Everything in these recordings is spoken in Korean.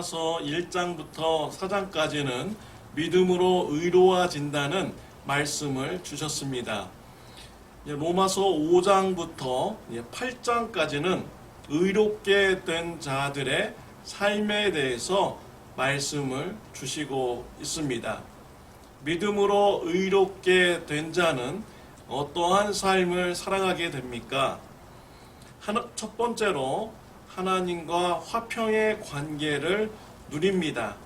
로마서 1장부터 4장까지는 믿음으로 의로워진다는 말씀을 주셨습니다. 로마서 5장부터 8장까지는 의롭게 된 자들의 삶에 대해서 말씀을 주시고 있습니다. 믿음으로 의롭게 된 자는 어떠한 삶을 살아가게 됩니까? 첫 번째로 하나님과 화평의 관계를 누립니다.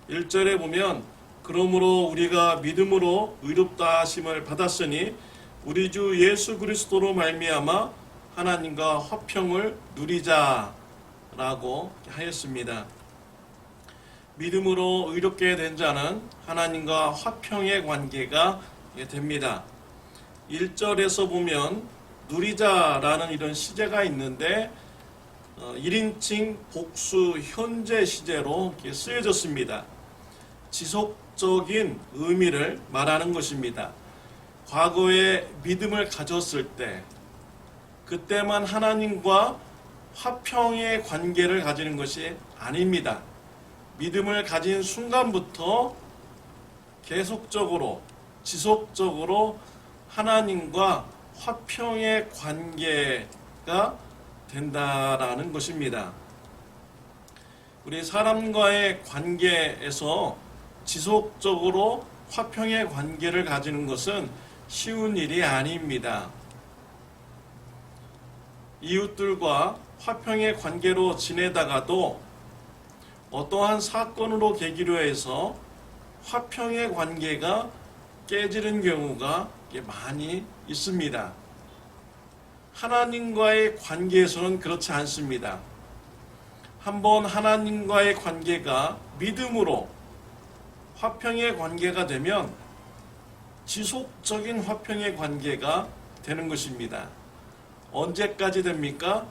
1절에 보면 그러므로 우리가 믿음으로 의롭다 하심을 받았으니 우리 주 예수 그리스도로 말미암아 하나님과 화평을 누리자라고 하였습니다. 믿음으로 의롭게 된 자는 하나님과 화평의 관계가 됩니다. 1절에서 보면 누리자라는 이런 시제가 있는데 1인칭 복수 현재 시제로 쓰여졌습니다. 지속적인 의미를 말하는 것입니다. 과거에 믿음을 가졌을 때 그때만 하나님과 화평의 관계를 가지는 것이 아닙니다. 믿음을 가진 순간부터 계속적으로 지속적으로 하나님과 화평의 관계가 된다라는 것입니다. 우리 사람과의 관계에서 지속적으로 화평의 관계를 가지는 것은 쉬운 일이 아닙니다. 이웃들과 화평의 관계로 지내다가도 어떠한 사건으로 계기로 해서 화평의 관계가 깨지는 경우가 많이 있습니다. 하나님과의 관계에서는 그렇지 않습니다. 한번 하나님과의 관계가 믿음으로 화평의 관계가 되면 지속적인 화평의 관계가 되는 것입니다. 언제까지 됩니까?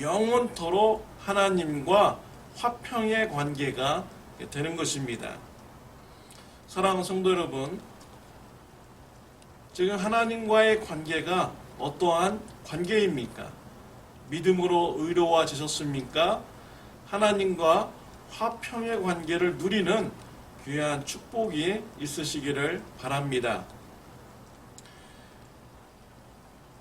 영원토록 하나님과 화평의 관계가 되는 것입니다. 사랑하는 성도 여러분, 지금 하나님과의 관계가 어떠한 관계입니까? 믿음으로 의로워지셨습니까? 하나님과 화평의 관계를 누리는 귀한 축복이 있으시기를 바랍니다.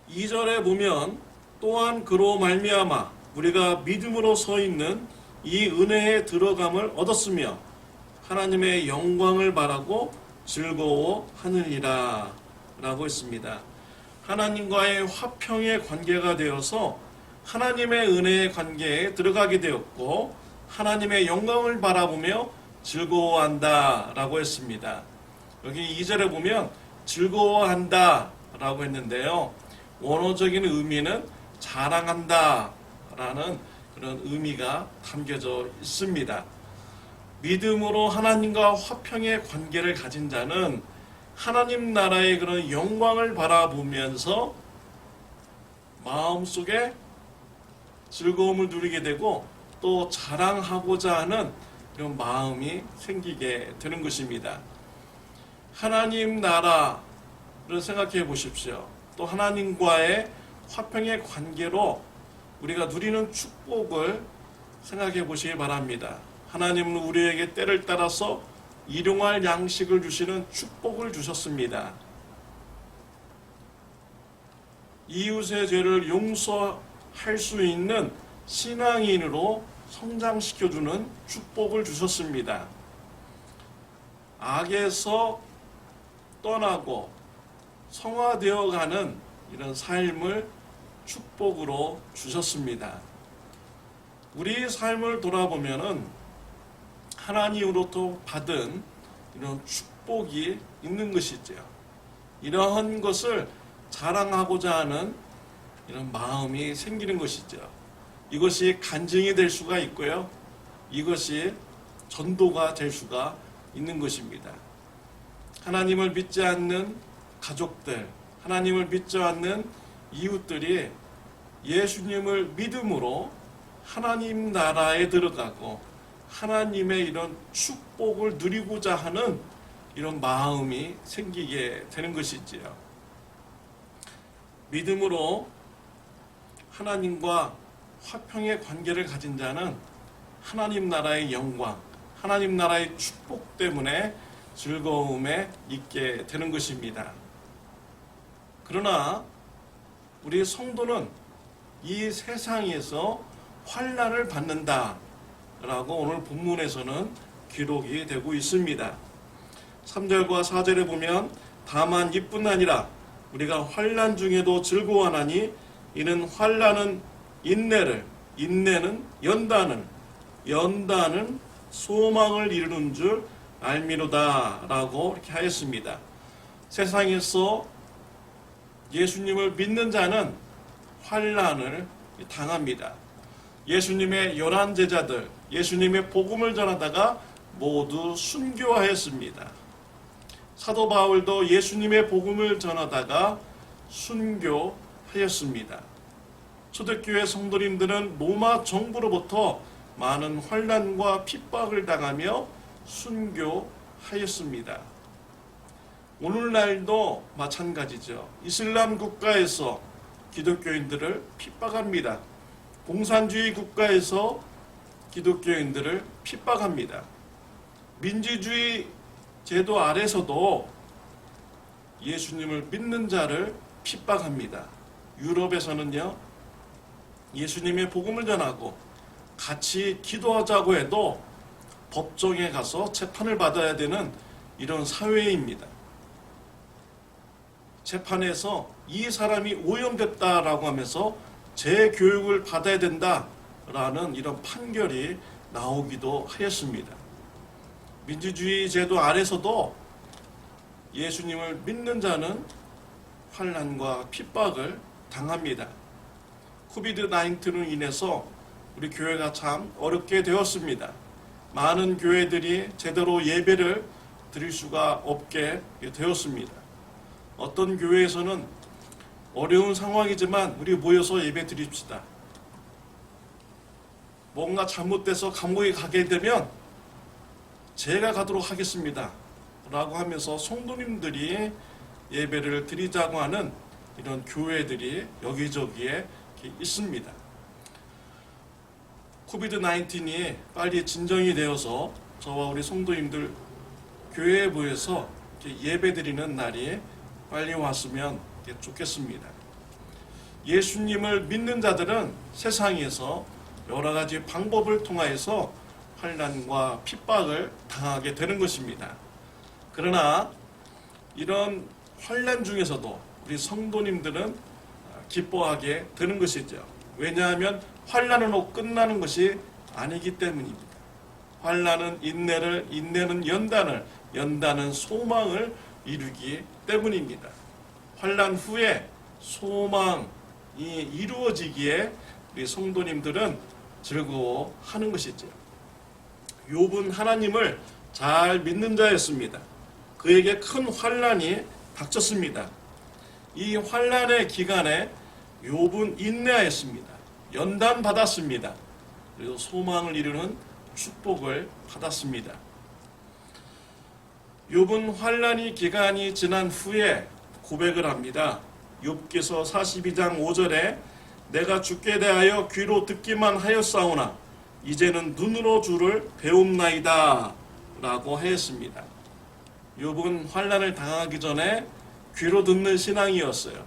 2절에 보면 또한 그로 말미암아 우리가 믿음으로 서 있는 이 은혜의 들어감을 얻었으며 하나님의 영광을 바라고 즐거워하느니라 라고 했습니다. 하나님과의 화평의 관계가 되어서 하나님의 은혜의 관계에 들어가게 되었고 하나님의 영광을 바라보며 즐거워한다 라고 했습니다. 여기 2절에 보면 즐거워한다 라고 했는데요. 원어적인 의미는 자랑한다 라는 그런 의미가 담겨져 있습니다. 믿음으로 하나님과 화평의 관계를 가진 자는 하나님 나라의 그런 영광을 바라보면서 마음속에 즐거움을 누리게 되고 또 자랑하고자 하는 이런 마음이 생기게 되는 것입니다. 하나님 나라를 생각해 보십시오. 또 하나님과의 화평의 관계로 우리가 누리는 축복을 생각해 보시기 바랍니다. 하나님은 우리에게 때를 따라서 일용할 양식을 주시는 축복을 주셨습니다. 이웃의 죄를 용서할 수 있는 신앙인으로 성장시켜주는 축복을 주셨습니다. 악에서 떠나고 성화되어가는 이런 삶을 축복으로 주셨습니다. 우리 삶을 돌아보면은 하나님으로부터 받은 이런 축복이 있는 것이죠. 이러한 것을 자랑하고자 하는 이런 마음이 생기는 것이죠. 이것이 간증이 될 수가 있고요. 이것이 전도가 될 수가 있는 것입니다. 하나님을 믿지 않는 가족들, 하나님을 믿지 않는 이웃들이 예수님을 믿음으로 하나님 나라에 들어가고 하나님의 이런 축복을 누리고자 하는 이런 마음이 생기게 되는 것이지요. 믿음으로 하나님과 화평의 관계를 가진 자는 하나님 나라의 영광, 하나님 나라의 축복 때문에 즐거움에 있게 되는 것입니다. 그러나 우리 성도는 이 세상에서 환난을 받는다라고 오늘 본문에서는 기록이 되고 있습니다. 3절과 4절에 보면 다만 이뿐 아니라 우리가 환난 중에도 즐거워하나니 이는 환난은 인내를, 인내는 연단을, 연단은 소망을 이루는 줄 알미로다 라고 이렇게 하였습니다. 세상에서 예수님을 믿는 자는 환난을 당합니다. 예수님의 11 제자들, 예수님의 복음을 전하다가 모두 순교하였습니다. 사도 바울도 예수님의 복음을 전하다가 순교하였습니다. 초대교회 성도님들은 로마 정부로부터 많은 환난과 핍박을 당하며 순교하였습니다. 오늘날도 마찬가지죠. 이슬람 국가에서 기독교인들을 핍박합니다. 공산주의 국가에서 기독교인들을 핍박합니다. 민주주의 제도 아래서도 예수님을 믿는 자를 핍박합니다. 유럽에서는요, 예수님의 복음을 전하고 같이 기도하자고 해도 법정에 가서 재판을 받아야 되는 이런 사회입니다. 재판에서 이 사람이 오염됐다라고 하면서 재교육을 받아야 된다라는 이런 판결이 나오기도 하였습니다. 민주주의 제도 아래서도 예수님을 믿는 자는 환난과 핍박을 당합니다. 코비드-19로 인해서 우리 교회가 참 어렵게 되었습니다. 많은 교회들이 제대로 예배를 드릴 수가 없게 되었습니다. 어떤 교회에서는 어려운 상황이지만 우리 모여서 예배 드립시다. 뭔가 잘못돼서 감옥에 가게 되면 제가 가도록 하겠습니다 라고 하면서 성도님들이 예배를 드리자고 하는 이런 교회들이 여기저기에 있습니다. 코비드-19이 빨리 진정이 되어서 저와 우리 성도님들 교회에 모여서 예배 드리는 날이 빨리 왔으면 좋겠습니다. 예수님을 믿는 자들은 세상에서 여러 가지 방법을 통하여서 환난과 핍박을 당하게 되는 것입니다. 그러나 이런 환난 중에서도 우리 성도님들은 기뻐하게 되는 것이죠. 왜냐하면 환난으로 끝나는 것이 아니기 때문입니다. 환난은 인내를, 인내는 연단을, 연단은 소망을 이루기 때문입니다. 환난 후에 소망이 이루어지기에 우리 성도님들은 즐거워하는 것이죠. 욥은 하나님을 잘 믿는 자였습니다. 그에게 큰 환난이 닥쳤습니다. 이 환난의 기간에 욥은 인내하였습니다. 연단 받았습니다. 그리고 소망을 이루는 축복을 받았습니다. 욥은 환난이 기간이 지난 후에 고백을 합니다. 욥기서 42장 5절에 내가 주께 대하여 귀로 듣기만 하였사오나 이제는 눈으로 주를 배움나이다 라고 하였습니다. 욥은 환난을 당하기 전에 귀로 듣는 신앙이었어요.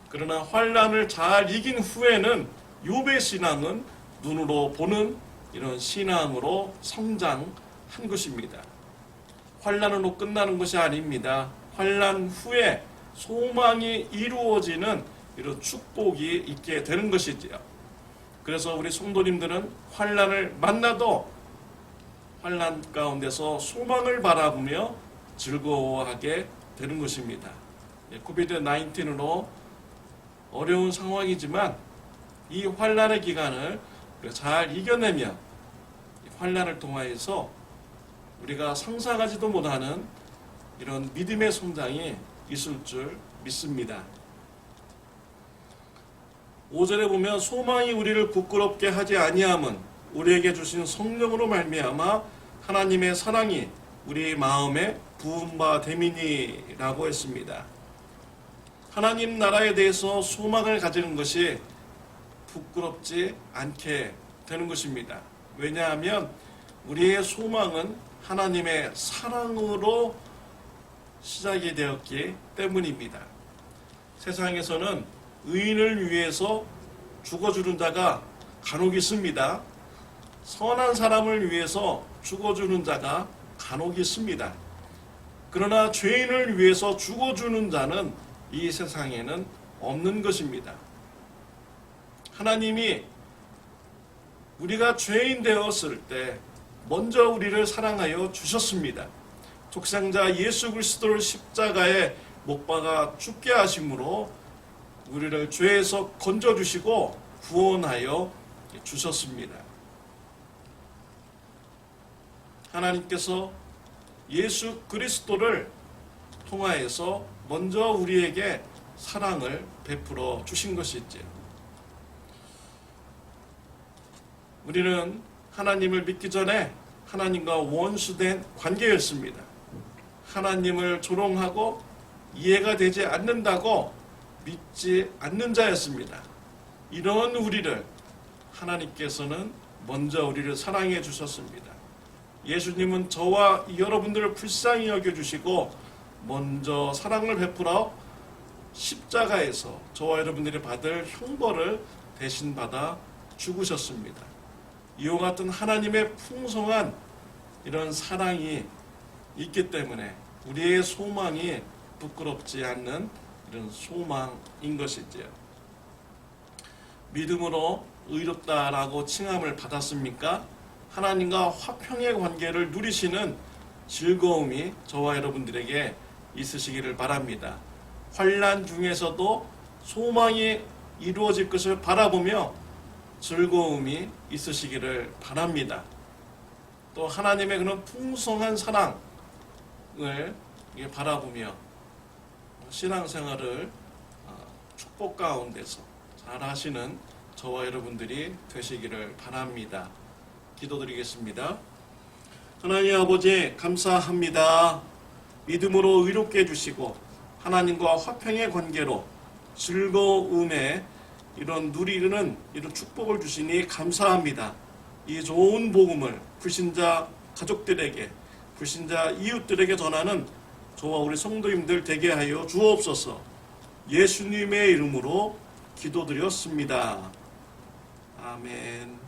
그러나 환난을 잘 이긴 후에는 욥의 신앙은 눈으로 보는 이런 신앙으로 성장한 것입니다. 환난으로 끝나는 것이 아닙니다. 환난 후에 소망이 이루어지는 이런 축복이 있게 되는 것이지요. 그래서 우리 성도님들은 환난을 만나도 환난 가운데서 소망을 바라보며 즐거워하게 되는 것입니다. 코비드-19으로 어려운 상황이지만 이 환난의 기간을 잘 이겨내며 환난을 통하여서 우리가 상상하지도 못하는 이런 믿음의 성장이 있을 줄 믿습니다. 5절에 보면 소망이 우리를 부끄럽게 하지 아니함은 우리에게 주신 성령으로 말미암아 하나님의 사랑이 우리 마음에 부은 바 됨이니라고 했습니다. 하나님 나라에 대해서 소망을 가지는 것이 부끄럽지 않게 되는 것입니다. 왜냐하면 우리의 소망은 하나님의 사랑으로 시작이 되었기 때문입니다. 세상에서는 의인을 위해서 죽어주는 자가 간혹 있습니다. 선한 사람을 위해서 죽어주는 자가 간혹 있습니다. 그러나 죄인을 위해서 죽어주는 자는 이 세상에는 없는 것입니다. 하나님이 우리가 죄인 되었을 때 먼저 우리를 사랑하여 주셨습니다. 독생자 예수 그리스도를 십자가에 못 박아 죽게 하심으로 우리를 죄에서 건져주시고 구원하여 주셨습니다. 하나님께서 예수 그리스도를 통하여서 먼저 우리에게 사랑을 베풀어 주신 것이지요. 우리는 하나님을 믿기 전에 하나님과 원수된 관계였습니다. 하나님을 조롱하고 이해가 되지 않는다고 믿지 않는 자였습니다. 이런 우리를 하나님께서는 먼저 우리를 사랑해 주셨습니다. 예수님은 저와 여러분들을 불쌍히 여겨주시고 먼저 사랑을 베풀어 십자가에서 저와 여러분들이 받을 형벌을 대신 받아 죽으셨습니다. 이와 같은 하나님의 풍성한 이런 사랑이 있기 때문에 우리의 소망이 부끄럽지 않는 이런 소망인 것이지요. 믿음으로 의롭다라고 칭함을 받았습니까? 하나님과 화평의 관계를 누리시는 즐거움이 저와 여러분들에게 있으시기를 바랍니다. 환난 중에서도 소망이 이루어질 것을 바라보며 즐거움이 있으시기를 바랍니다. 또 하나님의 그런 풍성한 사랑을 바라보며 신앙생활을 축복 가운데서 잘 하시는 저와 여러분들이 되시기를 바랍니다. 기도드리겠습니다. 하나님 아버지 감사합니다. 믿음으로 의롭게 해주시고 하나님과 화평의 관계로 즐거움에 이런 누리는 이런 축복을 주시니 감사합니다. 이 좋은 복음을 불신자 가족들에게 불신자 이웃들에게 전하는 저와 우리 성도님들 되게 하여 주옵소서. 예수님의 이름으로 기도드렸습니다. 아멘.